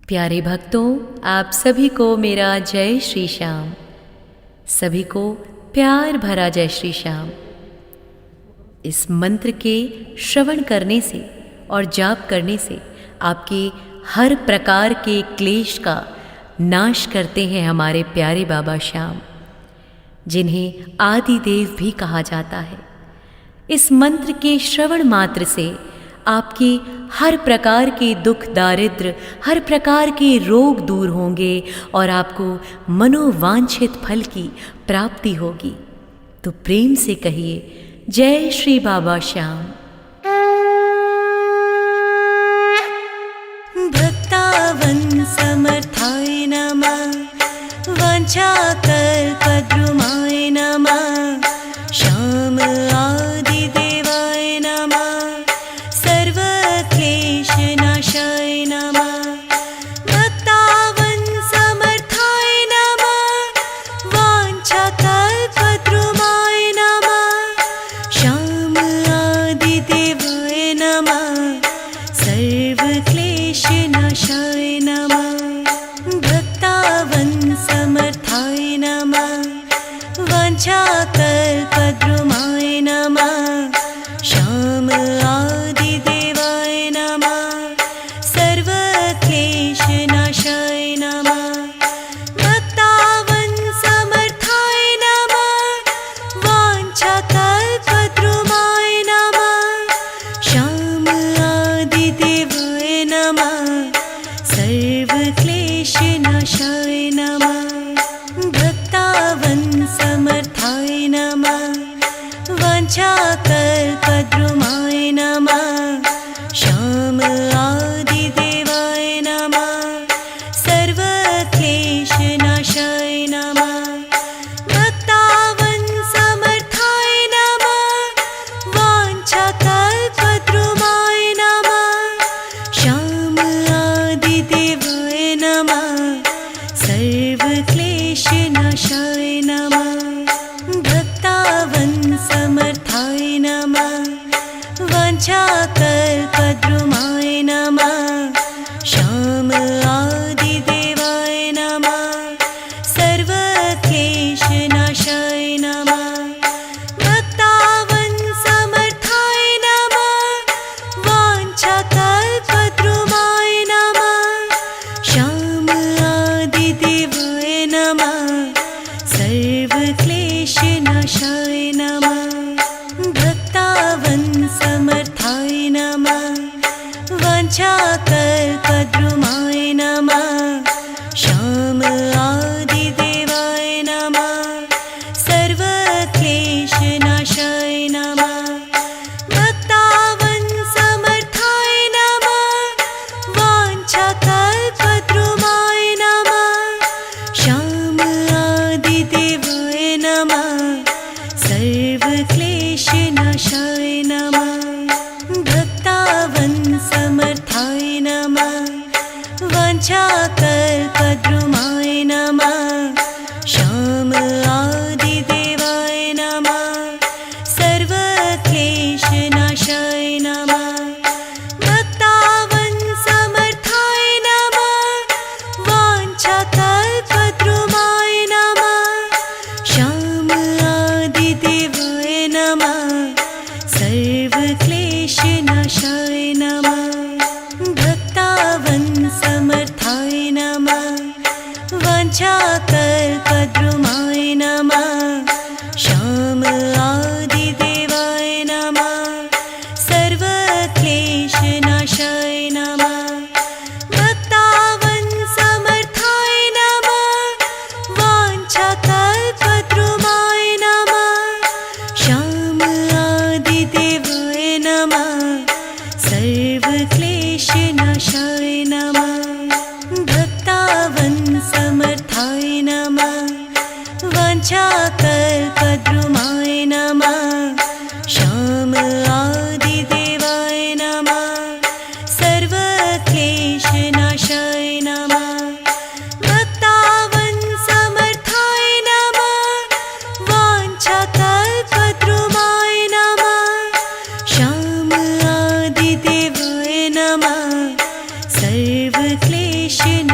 प्यारे भक्तों, आप सभी को मेरा जय श्री श्याम। सभी को प्यार भरा जय श्री श्याम। इस मंत्र के श्रवण करने से और जाप करने से आपके हर प्रकार के क्लेश का नाश करते हैं हमारे प्यारे बाबा श्याम, जिन्हें आदि देव भी कहा जाता है। इस मंत्र के श्रवण मात्र से आपके हर प्रकार के दुख दारिद्र, हर प्रकार के रोग दूर होंगे और आपको मनोवांछित फल की प्राप्ति होगी। तो प्रेम से कहिए, जय श्री बाबा श्याम। भक्तावन समर्थाय नमः, वाञ्छाकल्पद्रुमाय नमः, श्याम आदिदेवाय नमः, सर्वक्लेशनाशाय नमः। भक्तावन समर्थाय नमः, वाञ्छाकल्पद्रुमाय नमः, श्याम आदिदेवाय नमः, सर्वक्लेशनाशाय नमः। भक्तावन समर्थाय नमः, वाञ्छाकल्पद्रुमाय नमः, श्याम आदिदेवाय नमः, सर्वक्लेशनाशाय नमः। भक्तावन समर्थाय नमः, वाञ्छाकल्पद्रुमाय नमः, श्याम आदिदेवाय नमः, सर्वक्लेशनाशाय नमः। भक्तावन समर्थाय नमः, वाञ्छाकल्पद्रुमाय नमः, श्याम आदिदेवाय नमः, सर्वक्लेशनाशाय नमः। भक्तावन समर्थाय नमः, वाञ्छाकल्पद्रुमाय नमः, श्याम आदिदेवाय नमः, सर्वक्लेशनाशाय नमः। भक्तावन समर्थाय नमः, वाञ्छाकल्पद्रुमाय नमः, श्याम आदिदेवाय नमः, सर्वक्लेशनाशाय नमः। भक्तावन समर्थाय नमः, वाञ्छाकल्पद्रुमाय नमः, श्याम आदिदेवाय नमः, सर्वक्लेशनाशाय नमः। भक्तावन समर्थाय नमः, वाञ्छाकल्पद्रुमाय नमः, श्याम आदिदेवाय नमः, सर्वक्लेशनाशाय नमः। भक्तावन समर्थाय नमः, वाञ्छाकल्पद्रुमाय नमः, श्याम आदिदेवाय नमः, सर्वक्लेशनाशाय नमः। भक्तावन समर्थाय नमः, वाञ्छाकल्पद्रुमाय नमः, श्याम आदिदेवाय नमः, सर्वक्लेशनाशाय नमः। भक्तावन समर्थाय नमः, वाञ्छाकल्पद्रुमाय नमः, श्याम आदिदेवाय नमः, सर्वक्लेशनाशाय नमः। भक्तावन समर्थाय नमः, वाञ्छाकल्पद्रुमाय नमः, श्याम आदिदेवाय नमः, सर्वक्लेशनाशाय नमः। भक्तावन समर्थाय नमः, वाञ्छाकल्पद्रुमाय नमः, श्याम आदिदेवाय नमः, सर्वक्लेशनाशाय नमः। भक्तावन समर्थाय नमः, वाञ्छाकल्पद्रुमाय नमः, श्याम आदिदेवाय नमः, सर्वक्लेशनाशाय नमः। भक्तावन समर्थाय नमः, वाञ्छाकल्पद्रुमाय नमः, श्याम आदिदेवाय नमः, सर्वक्लेशनाशाय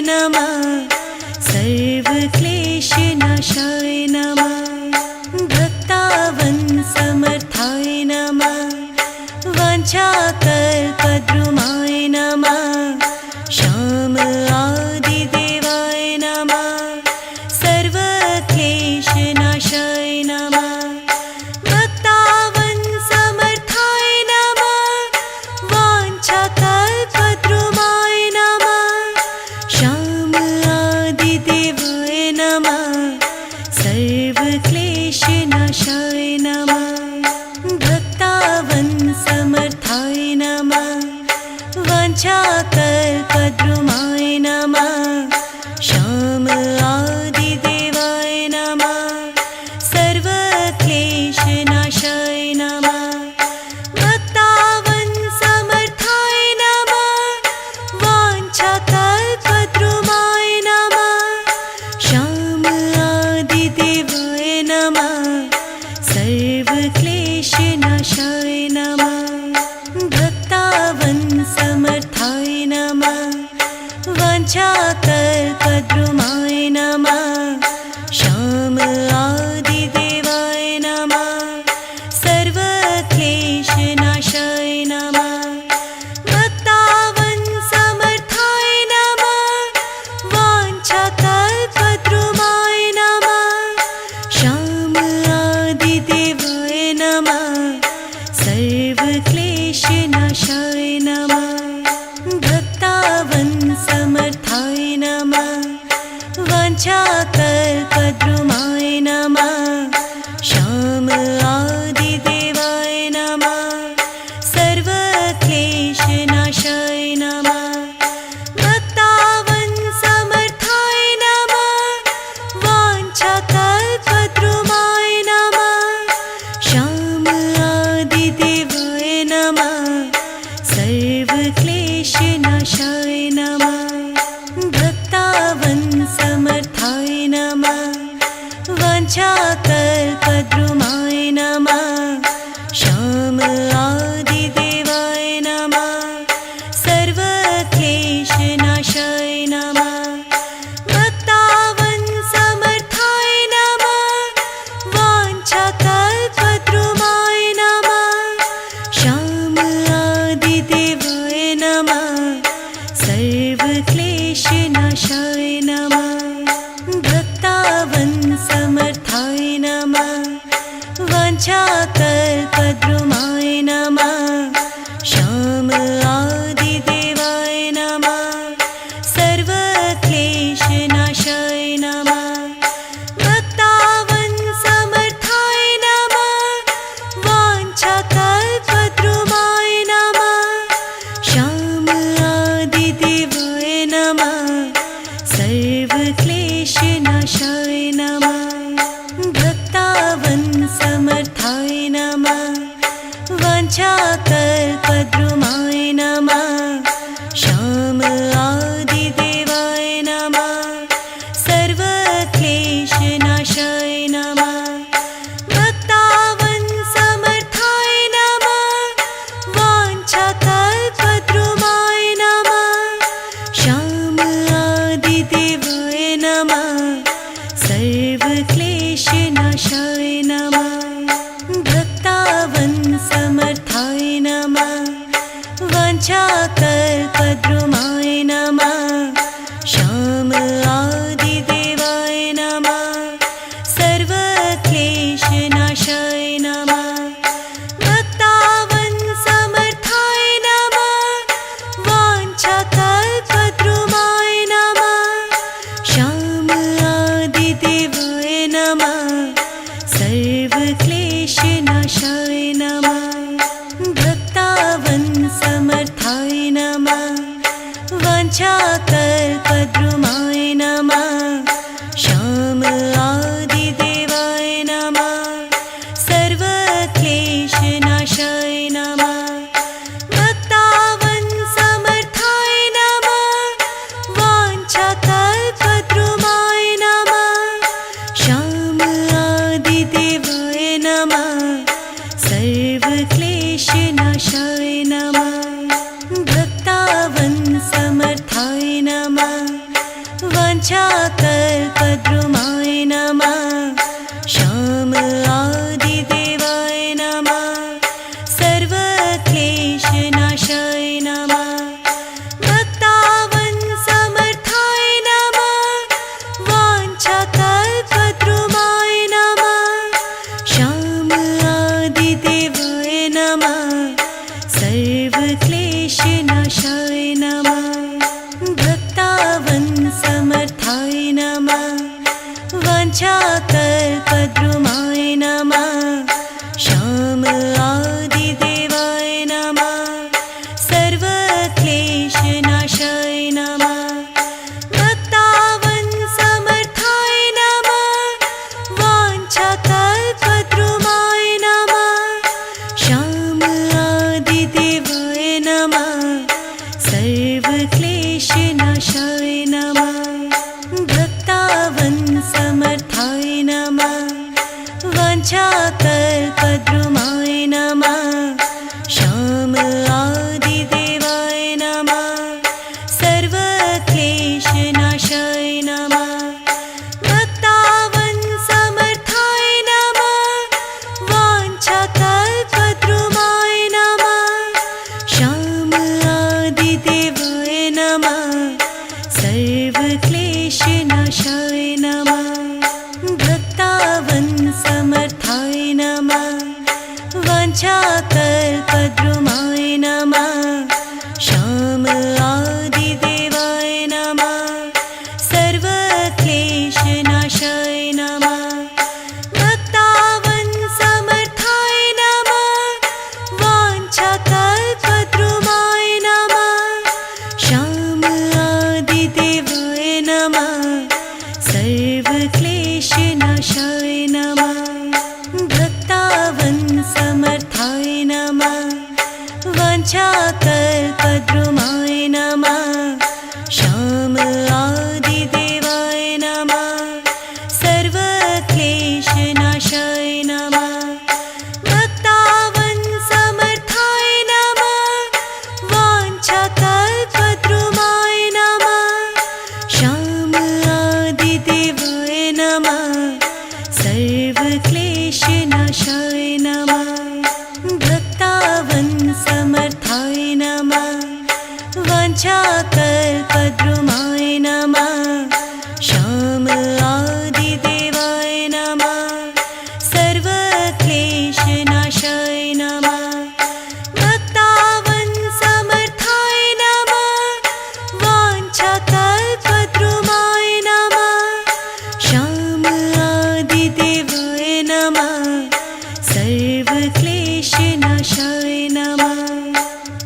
नमः सर्वक्लेशनाशाय नमः भक्तावन्समर्थाय नमः वाञ्छाकल्पद्रुमाय नमः श्याम आदिदेवाय नमः सर्वक्लेशनाशाय नमः भक्तावन्समर्थाय नमः वाञ्छाकल्पद्रुमाय नमः श्याम आदिदेवाय नमः सर्वक्लेशनाशाय नमः भक्तावन्समर्थाय नमः वाञ्छाकल्पद्रुमाय नमः श्याम आदिदेवाय नमः सर्वक्लेशनाशाय नमः भक्तावन्समर्थाय नमः वाञ्छाकल्पद्रुमाय नमः श्याम आदिदेवाय नमः सर्वक्लेशनाशाय नमः भक्तावन्समर्थाय नमः वाञ्छाकल्पद्रुमाय नमः श्याम आदिदेवाय नमः सर्वक्लेशनाशाय नमः भक्तावन्समर्थाय नमः वाञ्छाकल्पद्रुमाय नमः श्याम आदिदेवाय नमः सर्वक्लेशनाशाय नमः भक्तावन्समर्थाय नमः वाञ्छाकल्पद्रुमाय नमः श्याम आदिदेवाय नमः सर्वक्लेशनाशाय नमः भक्तावन्समर्थाय नमः वाञ्छाकल्पद्रुमाय नमः श्याम आदिदेवाय नमः सर्वक्लेशनाशाय नमः भक्तावन्समर्थाय नमः वाञ्छाकल्पद्रुमाय नमः श्याम आदिदेवाय नमः सर्वक्लेशनाशाय नमः भक्तावन्समर्थाय नमः वाञ्छाकल्पद्रुमाय नमः श्याम आदिदेवाय नमः सर्वक्लेशनाशाय नमः भक्तावन्समर्थाय नमः वाञ्छाकल्पद्रुमाय नमः श्याम आदिदेवाय नमः सर्वक्लेशनाशाय नमः भक्तावन्समर्थाय नमः वाञ्छाकल्पद्रुमाय नमः श्याम आदिदेवाय नमः सर्वक्लेशनाशाय नमः भक्तावन्समर्थाय नमः वाञ्छाकल्पद्रुमाय नमः श्याम आदिदेवाय नमः सर्वक्लेशनाशाय नमः भक्तावन्समर्थाय नमः वाञ्छाकल्पद्रुमाय नमः श्याम आदिदेवाय नमः सर्वक्लेशनाशाय नमः भक्तावन्समर्थाय नमः वाञ्छाकल्पद्रुमाय नमः श्याम आदिदेवाय नमः सर्वक्लेशनाशाय नमः भक्तावन् समर्थाय नमः वाञ्छाकल्पद्रुमाय नमः श्याम आदिदेवाय नमः सर्वक्लेशनाशाय नमः भक्तावन् समर्थाय नमः वाञ्छाकल्पद्रुमाय नमः श्याम आदिदेवाय नमः सर्वक्लेशनाशाय नमः भक्तावन् समर्थाय नमः वाञ्छाकल्पद्रुमाय नमः श्याम आदिदेवाय नमः सर्वक्लेशनाशाय नमः भक्तावन् समर्थाय नमः वाञ्छाकल्पद्रुमाय नमः श्याम आदिदेवाय नमः सर्वक्लेशनाशाय नमः भक्तावन् समर्थाय नमः वाञ्छाकल्पद्रुमाय नमः श्याम आदिदेवाय नमः सर्वक्लेशनाशाय नमः भक्तावन् समर्थाय नमः वाञ्छाकल्पद्रुमाय नमः श्याम आदिदेवाय नमः सर्वक्लेशनाशाय नमः भक्तावन् समर्थाय नमः वाञ्छाकल्पद्रुमाय नमः श्याम आदिदेवाय नमः सर्वक्लेशनाशाय नमः भक्तावन् समर्थाय नमः वाञ्छाकल्पद्रुमाय नमः श्याम आदिदेवाय नमः सर्वक्लेशनाशाय नमः भक्तावन् समर्थाय नमः वाञ्छाकल्पद्रुमाय नमः श्याम आदिदेवाय नमः सर्वक्लेशनाशाय नमः भक्तावन् समर्थाय नमः वाञ्छाकल्पद्रुमाय